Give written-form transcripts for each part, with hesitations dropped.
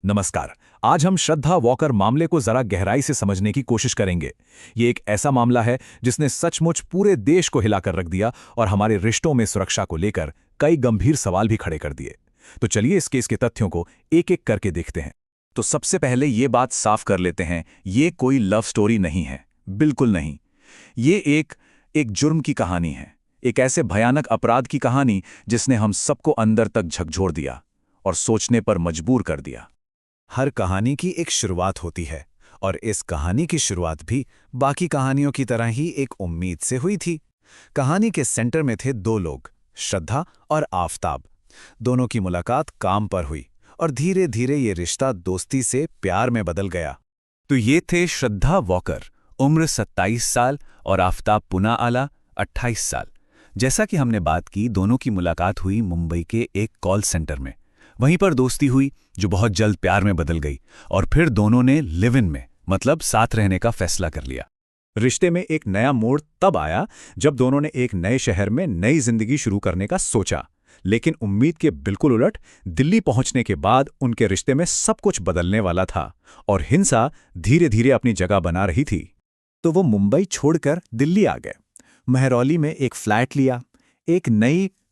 नमस्कार। आज हम श्रद्धा वॉकर मामले को जरा गहराई से समझने की कोशिश करेंगे। ये एक ऐसा मामला है जिसने सचमुच पूरे देश को हिलाकर रख दिया और हमारे रिश्तों में सुरक्षा को लेकर कई गंभीर सवाल भी खड़े कर दिए। तो चलिए इस केस के तथ्यों को एक एक करके देखते हैं। तो सबसे पहले ये बात साफ कर लेते हैं, ये कोई लव स्टोरी नहीं है, बिल्कुल नहीं। ये एक जुर्म की कहानी है, एक ऐसे भयानक अपराध की कहानी जिसने हम सबको अंदर तक झकझोर दिया और सोचने पर मजबूर कर दिया। हर कहानी की एक शुरुआत होती है और इस कहानी की शुरुआत भी बाकी कहानियों की तरह ही एक उम्मीद से हुई थी। कहानी के सेंटर में थे दो लोग, श्रद्धा और आफताब। दोनों की मुलाकात काम पर हुई और धीरे धीरे ये रिश्ता दोस्ती से प्यार में बदल गया। तो ये थे श्रद्धा वॉकर, उम्र 27 साल, और आफताब पुना आला, 28 साल। जैसा कि हमने बात की, दोनों की मुलाकात हुई मुंबई के एक कॉल सेंटर में। वहीं पर दोस्ती हुई जो बहुत जल्द प्यार में बदल गई और फिर दोनों ने लिव इन में, मतलब साथ रहने का फैसला कर लिया। रिश्ते में एक नया मोड़ तब आया जब दोनों ने एक नए शहर में नई जिंदगी शुरू करने का सोचा। लेकिन उम्मीद के बिल्कुल उलट, दिल्ली पहुंचने के बाद उनके रिश्ते में सब कुछ बदलने वाला था और हिंसा धीरे धीरे अपनी जगह बना रही थी। तो वो मुंबई छोड़कर दिल्ली आ गए। महरौली में एक फ्लैट लिया,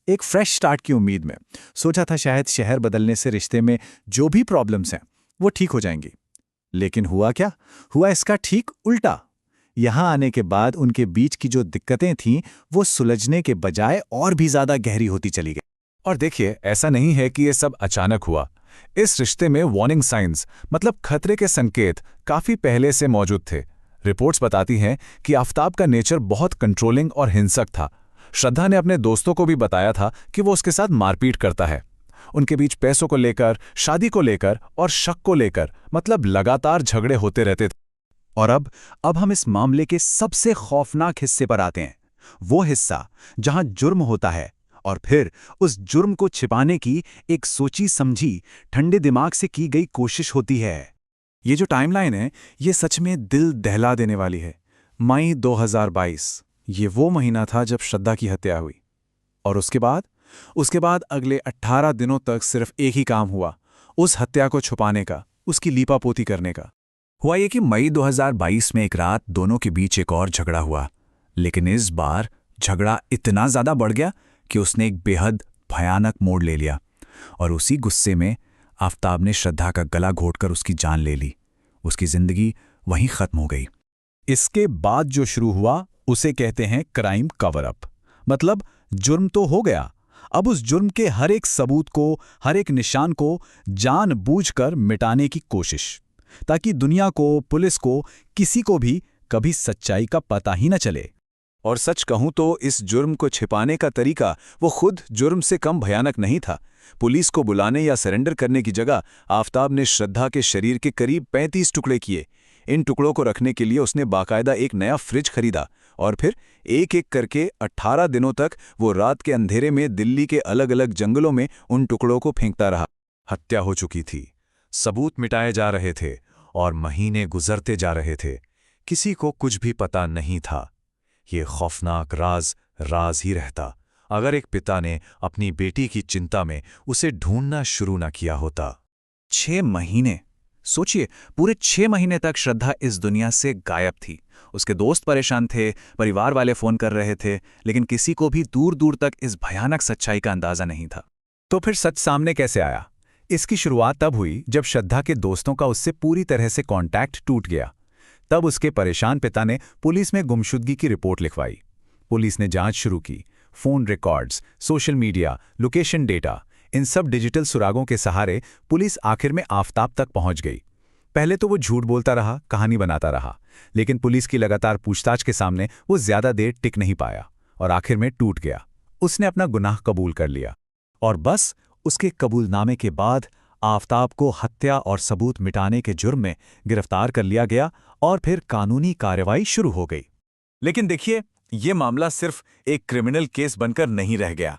एक फ्रेश स्टार्ट की उम्मीद में। सोचा था शायद शहर बदलने से रिश्ते में जो भी प्रॉब्लम्स हैं वो ठीक हो जाएंगी। लेकिन हुआ क्या? हुआ इसका ठीक उल्टा। यहां आने के बाद उनके बीच की जो दिक्कतें थीं वो सुलझने के बजाय और भी ज्यादा गहरी होती चली गई। और देखिए, ऐसा नहीं है कि ये सब अचानक हुआ। इस रिश्ते में वार्निंग साइंस, मतलब खतरे के संकेत, काफी पहले से मौजूद थे। रिपोर्ट्स बताती हैं कि आफताब का नेचर बहुत कंट्रोलिंग और हिंसक था। श्रद्धा ने अपने दोस्तों को भी बताया था कि वो उसके साथ मारपीट करता है। उनके बीच पैसों को लेकर, शादी को लेकर और शक को लेकर, मतलब लगातार झगड़े होते रहते थे। और अब हम इस मामले के सबसे खौफनाक हिस्से पर आते हैं। वो हिस्सा जहां जुर्म होता है और फिर उस जुर्म को छिपाने की एक सोची समझी, ठंडे दिमाग से की गई कोशिश होती है। ये जो टाइमलाइन है, ये सच में दिल दहला देने वाली है। मई 2022, ये वो महीना था जब श्रद्धा की हत्या हुई। और उसके बाद अगले 18 दिनों तक सिर्फ एक ही काम हुआ, उस हत्या को छुपाने का, उसकी लीपापोती करने का। हुआ ये कि मई 2022 में एक रात दोनों के बीच एक और झगड़ा हुआ। लेकिन इस बार झगड़ा इतना ज्यादा बढ़ गया कि उसने एक बेहद भयानक मोड़ ले लिया। और उसी गुस्से में आफताब ने श्रद्धा का गला घोंटकर उसकी जान ले ली। उसकी जिंदगी वहीं खत्म हो गई। इसके बाद जो शुरू हुआ उसे कहते हैं क्राइम कवर अप। मतलब जुर्म तो हो गया, अब उस जुर्म के हर एक सबूत को, हर एक निशान को जानबूझकर मिटाने की कोशिश, ताकि दुनिया को, पुलिस को, किसी को भी कभी सच्चाई का पता ही न चले। और सच कहूं तो इस जुर्म को छिपाने का तरीका वो खुद जुर्म से कम भयानक नहीं था। पुलिस को बुलाने या सरेंडर करने की जगह आफताब ने श्रद्धा के शरीर के करीब 35 टुकड़े किए। इन टुकड़ों को रखने के लिए उसने बाकायदा एक नया फ्रिज खरीदा और फिर एक एक करके 18 दिनों तक वो रात के अंधेरे में दिल्ली के अलग अलग जंगलों में उन टुकड़ों को फेंकता रहा। हत्या हो चुकी थी, सबूत मिटाए जा रहे थे और महीने गुजरते जा रहे थे। किसी को कुछ भी पता नहीं था। ये खौफनाक राज ही रहता अगर एक पिता ने अपनी बेटी की चिंता में उसे ढूंढना शुरू न किया होता। 6 महीने, सोचिए, पूरे 6 महीने तक श्रद्धा इस दुनिया से गायब थी। उसके दोस्त परेशान थे, परिवार वाले फोन कर रहे थे, लेकिन किसी को भी दूर दूर तक इस भयानक सच्चाई का अंदाजा नहीं था। तो फिर सच सामने कैसे आया? इसकी शुरुआत तब हुई जब श्रद्धा के दोस्तों का उससे पूरी तरह से कांटेक्ट टूट गया। तब उसके परेशान पिता ने पुलिस में गुमशुदगी की रिपोर्ट लिखवाई। पुलिस ने जांच शुरू की। Phone records, social media, location data, इन सब डिजिटल सुरागों के सहारे पुलिस आखिर में आफताब तक पहुंच गई। पहले तो वो झूठ बोलता रहा, कहानी बनाता रहा, लेकिन पुलिस की लगातार पूछताछ के सामने वो ज्यादा देर टिक नहीं पाया और आखिर में टूट गया। उसने अपना गुनाह कबूल कर लिया और बस उसके कबूलनामे के बाद आफताब को हत्या और सबूत मिटाने के जुर्म में गिरफ्तार कर लिया गया और फिर कानूनी कार्रवाई शुरू हो गई। लेकिन देखिए, ये मामला सिर्फ एक क्रिमिनल केस बनकर नहीं रह गया।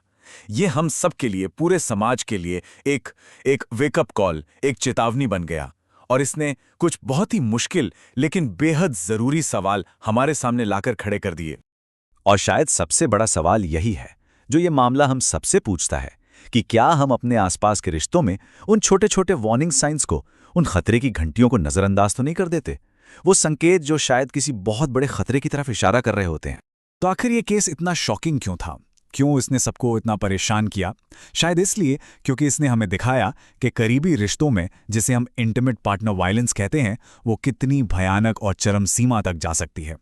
ये हम सब के लिए, पूरे समाज के लिए एक वेकअप कॉल, एक चेतावनी बन गया। और इसने कुछ बहुत ही मुश्किल लेकिन बेहद जरूरी सवाल हमारे सामने लाकर खड़े कर दिए। और शायद सबसे बड़ा सवाल यही है जो ये मामला हम सबसे पूछता है कि क्या हम अपने आसपास के रिश्तों में उन छोटे छोटे वार्निंग साइंस को, उन खतरे की घंटियों को नज़रअंदाज तो नहीं कर देते, वो संकेत जो शायद किसी बहुत बड़े खतरे की तरफ इशारा कर रहे होते हैं। तो आखिर ये केस इतना शॉकिंग क्यों था? क्यों इसने सबको इतना परेशान किया? शायद इसलिए क्योंकि इसने हमें दिखाया कि करीबी रिश्तों में, जिसे हम इंटीमेट पार्टनर वायलेंस कहते हैं, वो कितनी भयानक और चरम सीमा तक जा सकती है।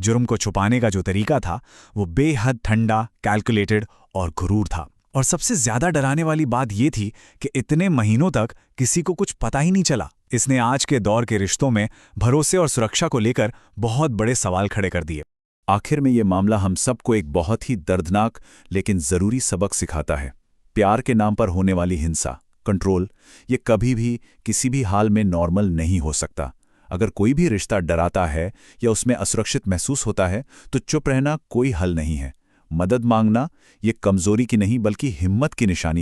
जुर्म को छुपाने का जो तरीका था वो बेहद ठंडा, कैलकुलेटेड और गुरूर था। और सबसे ज्यादा डराने वाली बात ये थी कि इतने महीनों तक किसी को कुछ पता ही नहीं चला। इसने आज के दौर के रिश्तों में भरोसे और सुरक्षा को लेकर बहुत बड़े सवाल खड़े कर दिए। आखिर में ये मामला हम सबको एक बहुत ही दर्दनाक लेकिन ज़रूरी सबक सिखाता है। प्यार के नाम पर होने वाली हिंसा, कंट्रोल, ये कभी भी किसी भी हाल में नॉर्मल नहीं हो सकता। अगर कोई भी रिश्ता डराता है या उसमें असुरक्षित महसूस होता है तो चुप रहना कोई हल नहीं है। मदद मांगना ये कमज़ोरी की नहीं बल्कि हिम्मत की निशानी